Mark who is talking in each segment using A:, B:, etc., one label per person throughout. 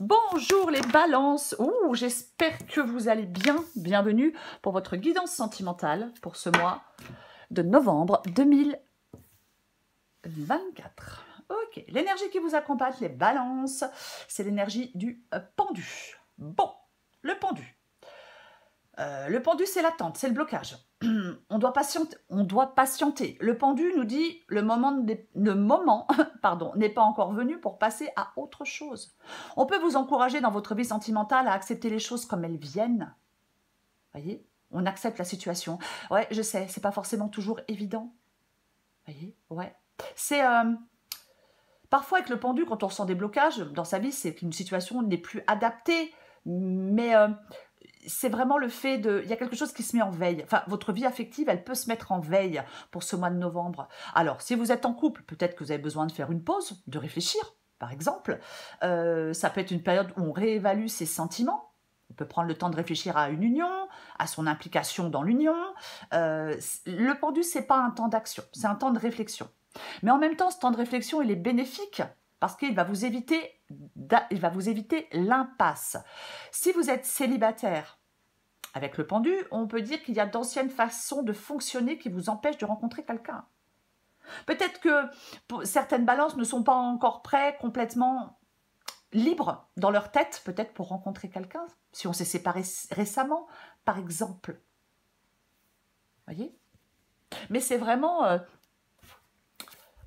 A: Bonjour les balances. Ouh, j'espère que vous allez bien. Bienvenue pour votre guidance sentimentale pour ce mois de novembre 2024. Ok, l'énergie qui vous accompagne, les balances, c'est l'énergie du pendu. Bon, le pendu. Le pendu, c'est l'attente, c'est le blocage. On doit patienter. Le pendu nous dit le moment pardon, n'est pas encore venu pour passer à autre chose. On peut vous encourager dans votre vie sentimentale à accepter les choses comme elles viennent. Voyez, on accepte la situation. Ouais, je sais, c'est pas forcément toujours évident. Voyez, ouais. C'est parfois avec le pendu, quand on ressent des blocages dans sa vie, c'est qu'une situation n'est plus adaptée, mais c'est vraiment le fait de... Il y a quelque chose qui se met en veille. Enfin, votre vie affective, elle peut se mettre en veille pour ce mois de novembre. Alors, si vous êtes en couple, peut-être que vous avez besoin de faire une pause, de réfléchir, par exemple. Ça peut être une période où on réévalue ses sentiments. On peut prendre le temps de réfléchir à une union, à son implication dans l'union. Le pendu, c'est pas un temps d'action, c'est un temps de réflexion. Mais en même temps, ce temps de réflexion, il est bénéfique parce qu'il va vous éviter l'impasse. Si vous êtes célibataire, avec le pendu, on peut dire qu'il y a d'anciennes façons de fonctionner qui vous empêchent de rencontrer quelqu'un. Peut-être que certaines balances ne sont pas encore prêts, complètement libres dans leur tête, peut-être pour rencontrer quelqu'un, si on s'est séparé récemment, par exemple. Voyez? Mais c'est vraiment...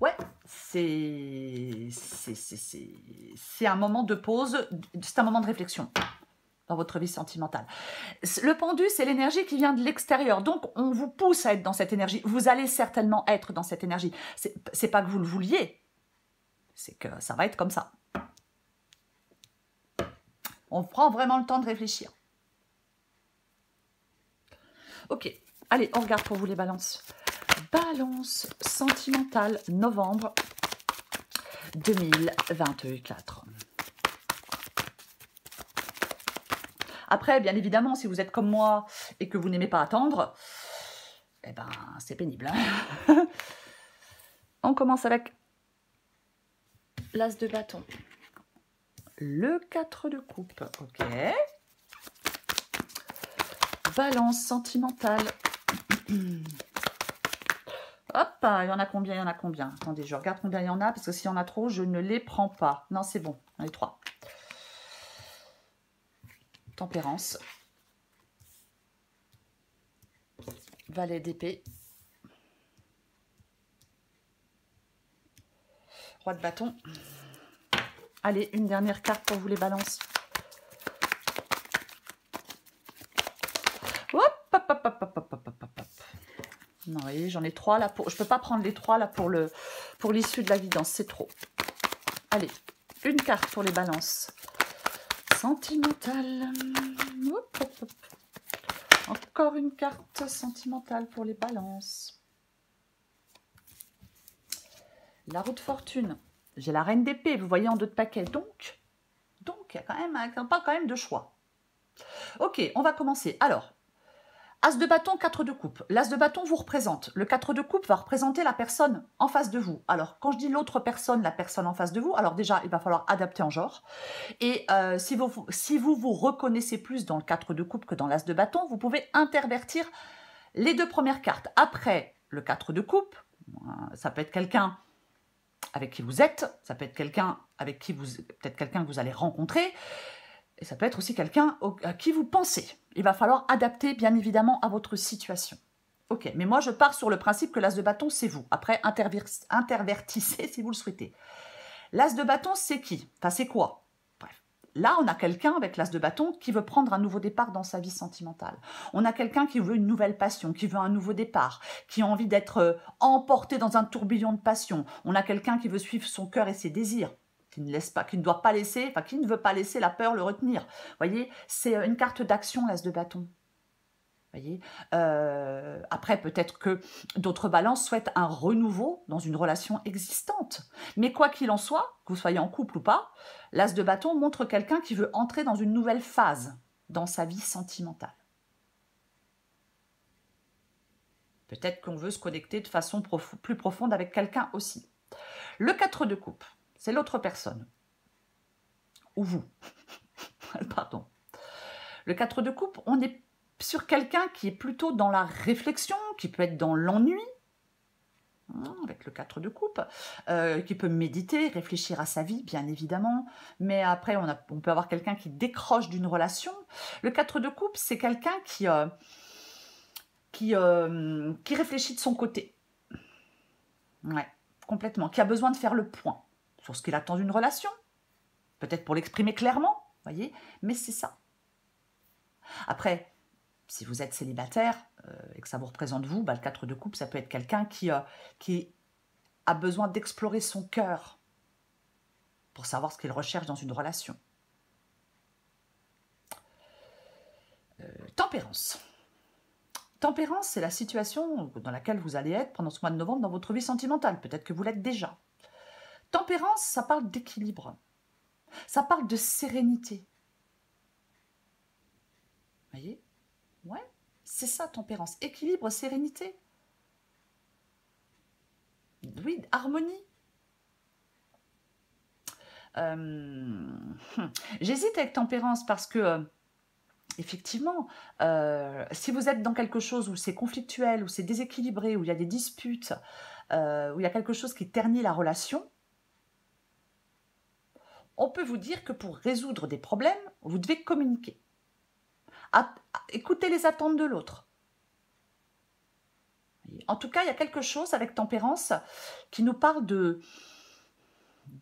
A: ouais, c'est un moment de pause, c'est un moment de réflexion dans votre vie sentimentale. Le pendu, c'est l'énergie qui vient de l'extérieur. Donc, on vous pousse à être dans cette énergie. Vous allez certainement être dans cette énergie. C'est pas que vous le vouliez, c'est que ça va être comme ça. On prend vraiment le temps de réfléchir. Ok, allez, on regarde pour vous les balances. Balance sentimentale, novembre 2024. Après, bien évidemment, si vous êtes comme moi et que vous n'aimez pas attendre, eh ben, c'est pénible. Hein. On commence avec l'as de bâton. Le 4 de coupe, ok. Balance sentimentale. Hop, il y en a combien, il y en a combien? Attendez, je regarde combien il y en a, parce que s'il y en a trop, je ne les prends pas. Non, c'est bon, il y en a 3. Tempérance. Valet d'épée. Roi de bâton. Allez, une dernière carte pour vous les balances. Hop, hop, hop, hop, hop, hop, hop, hop, hop. Non, vous voyez, j'en ai 3 là. Je ne peux pas prendre les 3 là pour l'issue de la guidance, c'est trop. Allez, une carte pour les balances. Sentimentale. Hop, hop, hop. Encore une carte sentimentale pour les balances. La roue de fortune. J'ai la reine d'épée, vous voyez, en 2 de paquet. Donc, il y a quand même de choix. Ok, on va commencer. Alors, as de bâton, 4 de coupe. L'as de bâton vous représente. Le 4 de coupe va représenter la personne en face de vous. Alors, quand je dis l'autre personne, la personne en face de vous, alors déjà, il va falloir adapter en genre. Et si vous vous reconnaissez plus dans le 4 de coupe que dans l'as de bâton, vous pouvez intervertir les 2 premières cartes. Après le 4 de coupe, ça peut être quelqu'un avec qui vous êtes, ça peut être quelqu'un avec qui peut-être quelqu'un que vous allez rencontrer, et ça peut être aussi quelqu'un à qui vous pensez. Il va falloir adapter, bien évidemment, à votre situation. Ok, mais moi, je pars sur le principe que l'as de bâton, c'est vous. Après, intervertissez si vous le souhaitez. L'as de bâton, c'est qui? Enfin, c'est quoi? Bref. Là, on a quelqu'un avec l'as de bâton qui veut prendre un nouveau départ dans sa vie sentimentale. On a quelqu'un qui veut une nouvelle passion, qui veut un nouveau départ, qui a envie d'être emporté dans un tourbillon de passion. On a quelqu'un qui veut suivre son cœur et ses désirs, qui ne veut pas laisser la peur le retenir. Vous voyez, c'est une carte d'action, l'as de bâton. Voyez, après, peut-être que d'autres balances souhaitent un renouveau dans une relation existante. Mais quoi qu'il en soit, que vous soyez en couple ou pas, l'as de bâton montre quelqu'un qui veut entrer dans une nouvelle phase dans sa vie sentimentale. Peut-être qu'on veut se connecter de façon plus profonde avec quelqu'un aussi. Le 4 de coupe, c'est l'autre personne. Ou vous. Pardon. Le 4 de coupe, on est sur quelqu'un qui est plutôt dans la réflexion, qui peut être dans l'ennui, avec le 4 de coupe, qui peut méditer, réfléchir à sa vie, bien évidemment, mais après, on peut avoir quelqu'un qui décroche d'une relation. Le 4 de coupe, c'est quelqu'un qui réfléchit de son côté. Ouais, complètement. Qui a besoin de faire le point sur ce qu'il attend d'une relation, peut-être pour l'exprimer clairement, voyez, mais c'est ça. Après, si vous êtes célibataire et que ça vous représente vous, le 4 de coupe, ça peut être quelqu'un qui a besoin d'explorer son cœur pour savoir ce qu'il recherche dans une relation. Tempérance. Tempérance, c'est la situation dans laquelle vous allez être pendant ce mois de novembre dans votre vie sentimentale. Peut-être que vous l'êtes déjà. Tempérance, ça parle d'équilibre. Ça parle de sérénité. Vous voyez? Ouais, c'est ça, tempérance. Équilibre, sérénité. Oui, harmonie. J'hésite avec tempérance parce que, effectivement, si vous êtes dans quelque chose où c'est conflictuel, où c'est déséquilibré, où il y a des disputes, où il y a quelque chose qui ternit la relation, on peut vous dire que pour résoudre des problèmes, vous devez communiquer. Écouter les attentes de l'autre. En tout cas, il y a quelque chose avec tempérance qui nous parle de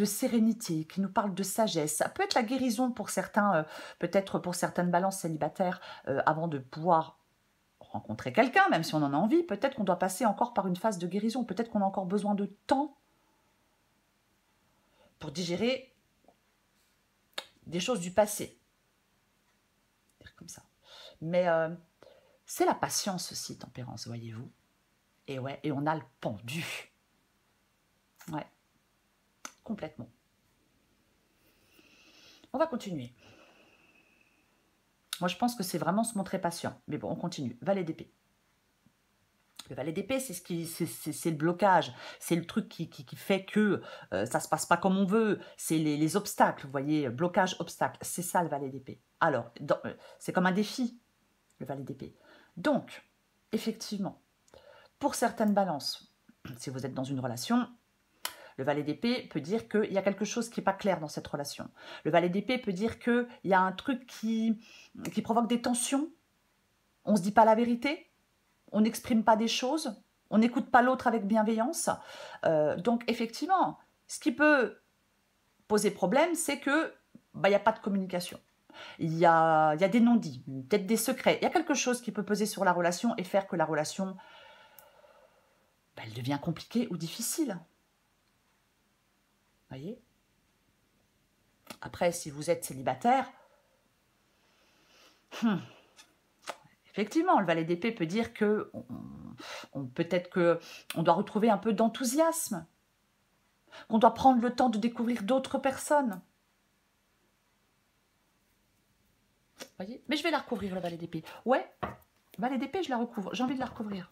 A: sérénité, qui nous parle de sagesse. Ça peut être la guérison pour certains, peut-être pour certaines balances célibataires, avant de pouvoir rencontrer quelqu'un, même si on en a envie. Peut-être qu'on doit passer encore par une phase de guérison. Peut-être qu'on a encore besoin de temps pour digérer des choses du passé. Comme ça. Mais c'est la patience aussi, tempérance, voyez-vous. Et ouais, et on a le pendu. Ouais, complètement. On va continuer. Moi, je pense que c'est vraiment se montrer patient. Mais bon, on continue. Valet d'épée. Le valet d'épée, c'est le blocage. C'est le truc qui fait que ça se passe pas comme on veut. C'est les obstacles, vous voyez, blocage, obstacle. C'est ça, le valet d'épée. Alors, c'est comme un défi, le valet d'épée. Donc, effectivement, pour certaines balances, si vous êtes dans une relation, le valet d'épée peut dire qu'il y a quelque chose qui n'est pas clair dans cette relation. Le valet d'épée peut dire qu'il y a un truc qui provoque des tensions. On ne se dit pas la vérité, on n'exprime pas des choses, on n'écoute pas l'autre avec bienveillance. Donc effectivement, ce qui peut poser problème, c'est que il n'y a pas de communication. Il y a des non-dits, peut-être des secrets. Il y a quelque chose qui peut peser sur la relation et faire que la relation, elle devient compliquée ou difficile. Voyez? Après, si vous êtes célibataire, effectivement, le valet d'épée peut dire que peut-être qu'on doit retrouver un peu d'enthousiasme, qu'on doit prendre le temps de découvrir d'autres personnes. Voyez? Mais je vais la recouvrir, le valet d'épée. Ouais, valet d'épée, je la recouvre. J'ai envie de la recouvrir.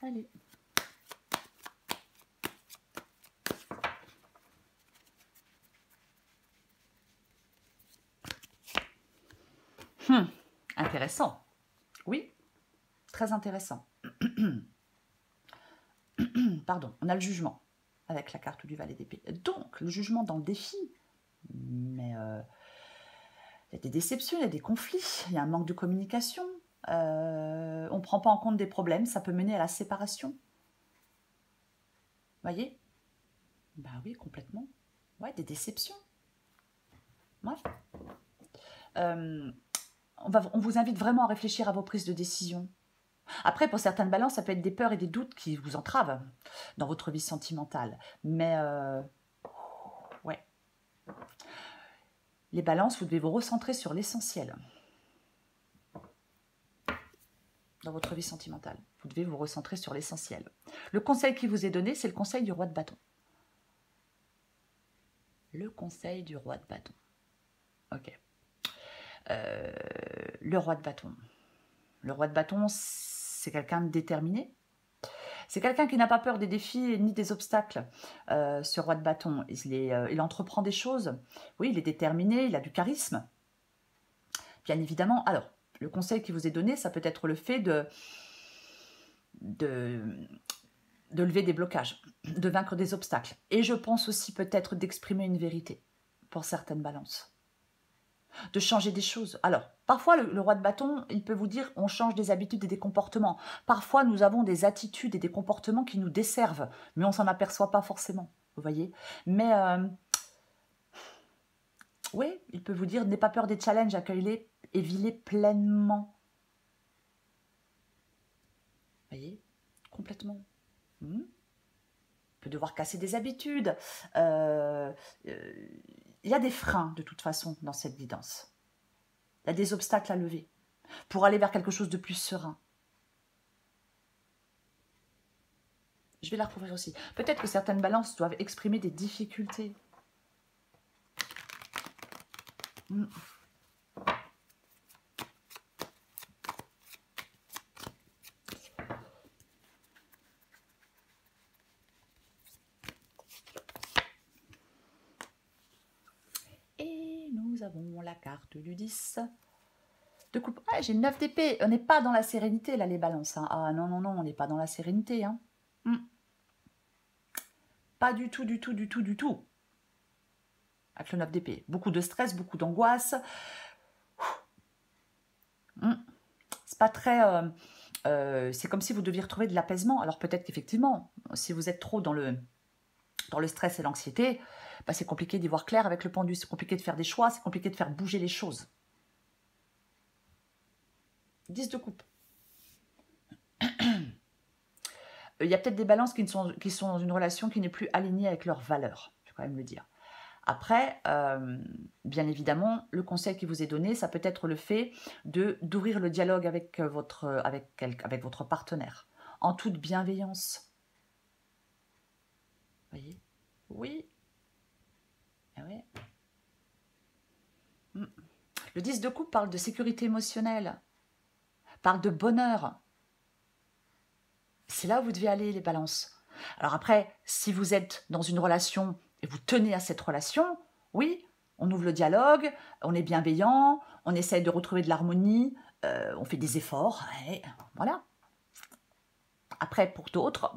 A: Allez. Intéressant. Oui, très intéressant. Pardon, on a le jugement avec la carte du valet d'épée. Donc, le jugement dans le défi, mais il y a des déceptions, il y a des conflits, il y a un manque de communication, on ne prend pas en compte des problèmes, ça peut mener à la séparation. Voyez? Bah oui, complètement. Ouais, des déceptions. Ouais. On vous invite vraiment à réfléchir à vos prises de décision. Après, pour certaines balances, ça peut être des peurs et des doutes qui vous entravent dans votre vie sentimentale. Mais, ouais. Les balances, vous devez vous recentrer sur l'essentiel. Dans votre vie sentimentale, vous devez vous recentrer sur l'essentiel. Le conseil qui vous est donné, c'est le conseil du roi de bâton. Le conseil du roi de bâton. Ok. Le roi de bâton. Le roi de bâton, c'est quelqu'un de déterminé. C'est quelqu'un qui n'a pas peur des défis ni des obstacles. Ce roi de bâton, il entreprend des choses. Oui, il est déterminé, il a du charisme. Bien évidemment, alors, le conseil qui vous est donné, ça peut être le fait de lever des blocages, de vaincre des obstacles. Et je pense aussi peut-être d'exprimer une vérité pour certaines balances. De changer des choses. Alors, parfois, le roi de bâton, il peut vous dire on change des habitudes et des comportements. Parfois, nous avons des attitudes et des comportements qui nous desservent, mais on s'en aperçoit pas forcément, vous voyez. Mais, oui, il peut vous dire n'aie pas peur des challenges, accueille-les et vis-les pleinement. Vous voyez, complètement. Il peut devoir casser des habitudes. Il y a des freins, de toute façon, dans cette guidance. Il y a des obstacles à lever pour aller vers quelque chose de plus serein. Je vais la recouvrir aussi. Peut-être que certaines balances doivent exprimer des difficultés. Et nous avons la carte du 10 de coupe. Ah, j'ai 9 d'épée. On n'est pas dans la sérénité, là, les balances. Hein. Ah non, non, non, on n'est pas dans la sérénité. Hein. Pas du tout, du tout, du tout, du tout. Avec le 9 d'épée. Beaucoup de stress, beaucoup d'angoisse. C'est pas très... c'est comme si vous deviez retrouver de l'apaisement. Alors peut-être qu'effectivement, si vous êtes trop dans le stress et l'anxiété, bah, c'est compliqué d'y voir clair avec le pendu. C'est compliqué de faire des choix, c'est compliqué de faire bouger les choses. 10 de coupe. Il y a peut-être des balances qui sont dans une relation qui n'est plus alignée avec leurs valeurs. Je vais quand même le dire. Après, bien évidemment, le conseil qui vous est donné, ça peut être le fait d'ouvrir le dialogue avec votre partenaire, en toute bienveillance. Vous voyez? Oui. Ah ouais. Le 10 de coupe parle de sécurité émotionnelle, parle de bonheur. C'est là où vous devez aller, les balances. Alors après, si vous êtes dans une relation et vous tenez à cette relation, oui, on ouvre le dialogue, on est bienveillant, on essaye de retrouver de l'harmonie, on fait des efforts, et voilà. Après, pour d'autres,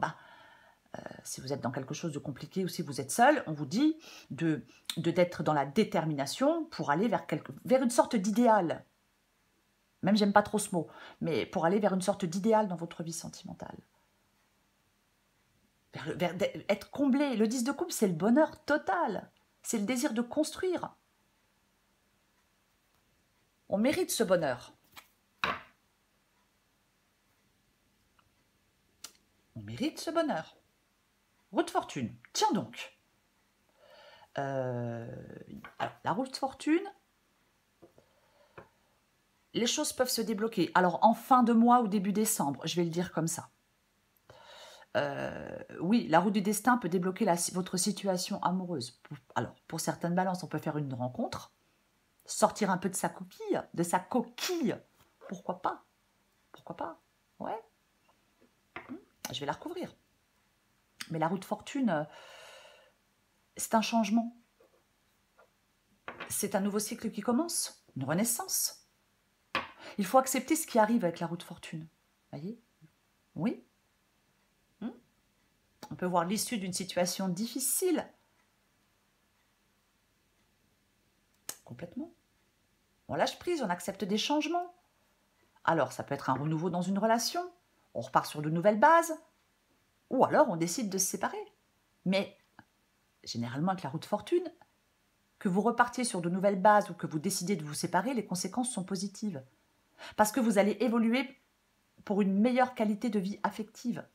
A: si vous êtes dans quelque chose de compliqué ou si vous êtes seul, on vous dit d'être dans la détermination pour aller vers une sorte d'idéal. Même, j'aime pas trop ce mot, mais pour aller vers une sorte d'idéal dans votre vie sentimentale. Être comblé. Le 10 de coupe, c'est le bonheur total. C'est le désir de construire. On mérite ce bonheur. On mérite ce bonheur. Roue de fortune. Tiens donc. Alors, la roue de fortune, les choses peuvent se débloquer. Alors, en fin de mois ou début décembre, je vais le dire comme ça. Oui, la roue du destin peut débloquer votre situation amoureuse. Alors, pour certaines balances, on peut faire une rencontre, sortir un peu de sa coquille. Pourquoi pas? Pourquoi pas? Ouais. Je vais la recouvrir. Mais la roue de fortune, c'est un changement. C'est un nouveau cycle qui commence, une renaissance. Il faut accepter ce qui arrive avec la roue de fortune. Voyez? Oui. On peut voir l'issue d'une situation difficile. Complètement. On lâche prise, on accepte des changements. Alors, ça peut être un renouveau dans une relation. On repart sur de nouvelles bases. Ou alors, on décide de se séparer. Mais, généralement, avec la roue de fortune, que vous repartiez sur de nouvelles bases ou que vous décidez de vous séparer, les conséquences sont positives. Parce que vous allez évoluer pour une meilleure qualité de vie affective.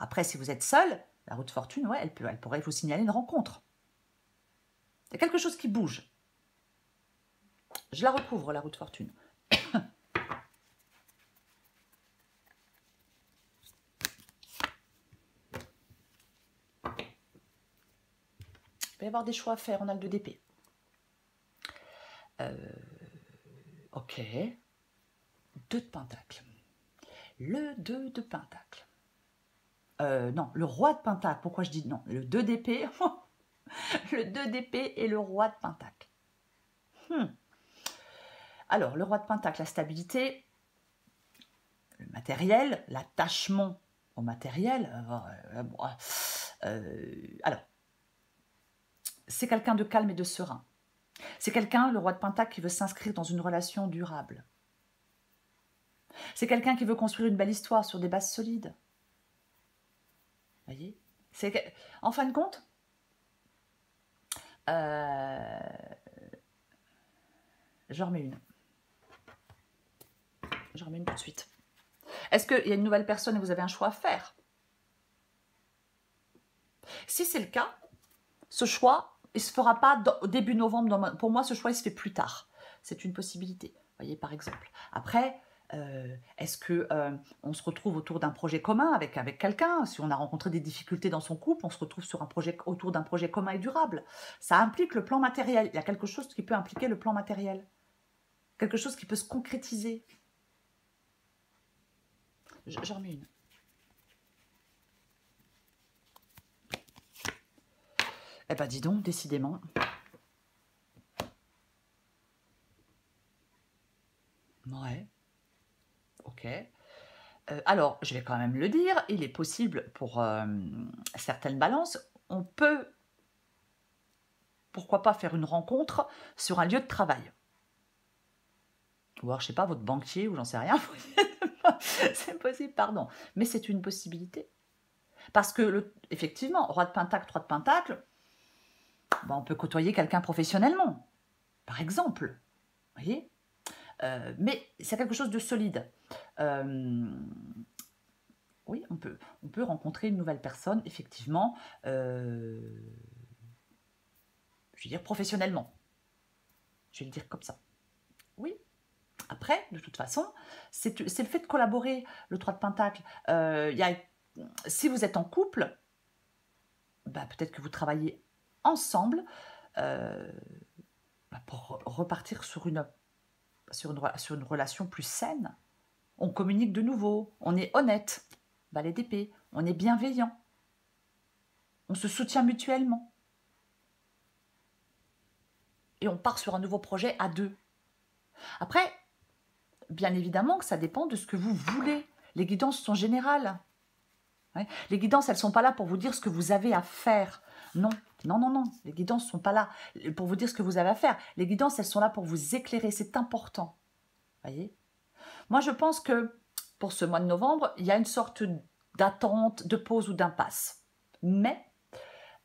A: Après, si vous êtes seul, la roue de fortune, ouais, elle pourrait vous signaler une rencontre. Il y a quelque chose qui bouge. Je la recouvre, la roue de fortune. Il va y avoir des choix à faire, on a le 2 d'épée. Ok. 2 de pentacle. Le 2 de pentacle. Non, le roi de Pentacle. Pourquoi je dis non? Le 2 d'épée. Le 2 d'épée et le roi de Pentacle. Alors, le roi de Pentacle, la stabilité, le matériel, l'attachement au matériel. Alors, c'est quelqu'un de calme et de serein. C'est quelqu'un, le roi de Pentacle, qui veut s'inscrire dans une relation durable. C'est quelqu'un qui veut construire une belle histoire sur des bases solides. Vous voyez? En fin de compte, j'en remets une. J'en remets une tout de suite. Est-ce qu'il y a une nouvelle personne et vous avez un choix à faire? Si c'est le cas, ce choix, il ne se fera pas au début novembre. Pour moi, ce choix, il se fait plus tard. C'est une possibilité. Vous voyez, par exemple. Après, est-ce qu'on se retrouve autour d'un projet commun avec quelqu'un? Si on a rencontré des difficultés dans son couple, on se retrouve autour d'un projet commun et durable. Ça implique le plan matériel. Il y a quelque chose qui peut impliquer le plan matériel. Quelque chose qui peut se concrétiser. J'en remets une. Eh ben dis donc, décidément. Ouais. Ok. Alors, je vais quand même le dire, il est possible pour certaines balances, on peut, pourquoi pas, faire une rencontre sur un lieu de travail. Ou alors, je sais pas, votre banquier, ou j'en sais rien. C'est possible, pardon. Mais c'est une possibilité. Parce que, effectivement, roi de Pentacle, 3 de Pentacle, ben, on peut côtoyer quelqu'un professionnellement, par exemple. Vous voyez? Mais c'est quelque chose de solide. Oui, on peut rencontrer une nouvelle personne, effectivement, je veux dire professionnellement. Je vais le dire comme ça. Oui. Après, de toute façon, c'est le fait de collaborer, le 3 de Pentacle. Si vous êtes en couple, bah, peut-être que vous travaillez ensemble pour repartir sur une relation plus saine. On communique de nouveau, on est honnête, valet d'épée, on est bienveillant, on se soutient mutuellement. Et on part sur un nouveau projet à 2. Après, bien évidemment que ça dépend de ce que vous voulez. Les guidances sont générales. Ouais. Les guidances, elles ne sont pas là pour vous dire ce que vous avez à faire. Non, non, non, non. Les guidances ne sont pas là pour vous dire ce que vous avez à faire. Les guidances, elles sont là pour vous éclairer. C'est important. Voyez? Moi, je pense que pour ce mois de novembre, il y a une sorte d'attente, de pause ou d'impasse. Mais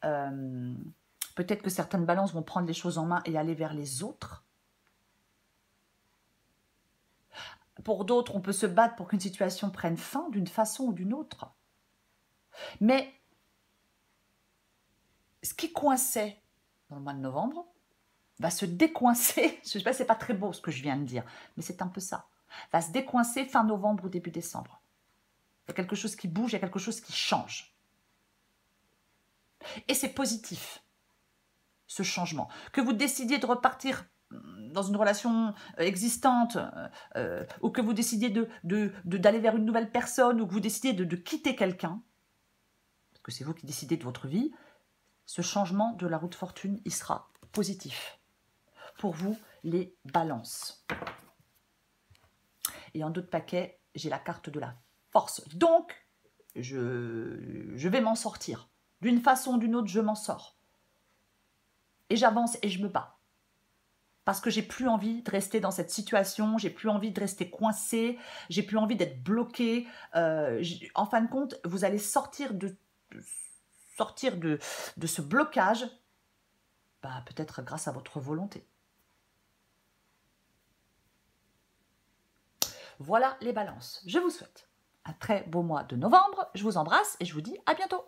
A: peut-être que certaines balances vont prendre les choses en main et aller vers les autres. Pour d'autres, on peut se battre pour qu'une situation prenne fin d'une façon ou d'une autre. Mais ce qui coinçait dans le mois de novembre va se décoincer. Je ne sais pas, c'est pas très beau ce que je viens de dire, mais c'est un peu ça. Va se décoincer fin novembre ou début décembre. Il y a quelque chose qui bouge, il y a quelque chose qui change. Et c'est positif, ce changement. Que vous décidiez de repartir dans une relation existante, ou que vous décidiez d'aller vers une nouvelle personne, ou que vous décidiez de quitter quelqu'un, parce que c'est vous qui décidez de votre vie, ce changement de la roue de fortune, il sera positif. Pour vous, les balances. Et en d'autres paquets, j'ai la carte de la force. Donc, je vais m'en sortir. D'une façon ou d'une autre, je m'en sors. Et j'avance et je me bats. Parce que j'ai plus envie de rester dans cette situation, j'ai plus envie de rester coincée, j'ai plus envie d'être bloquée. En fin de compte, vous allez sortir de ce blocage, bah, peut-être grâce à votre volonté. Voilà les balances. Je vous souhaite un très beau mois de novembre. Je vous embrasse et je vous dis à bientôt.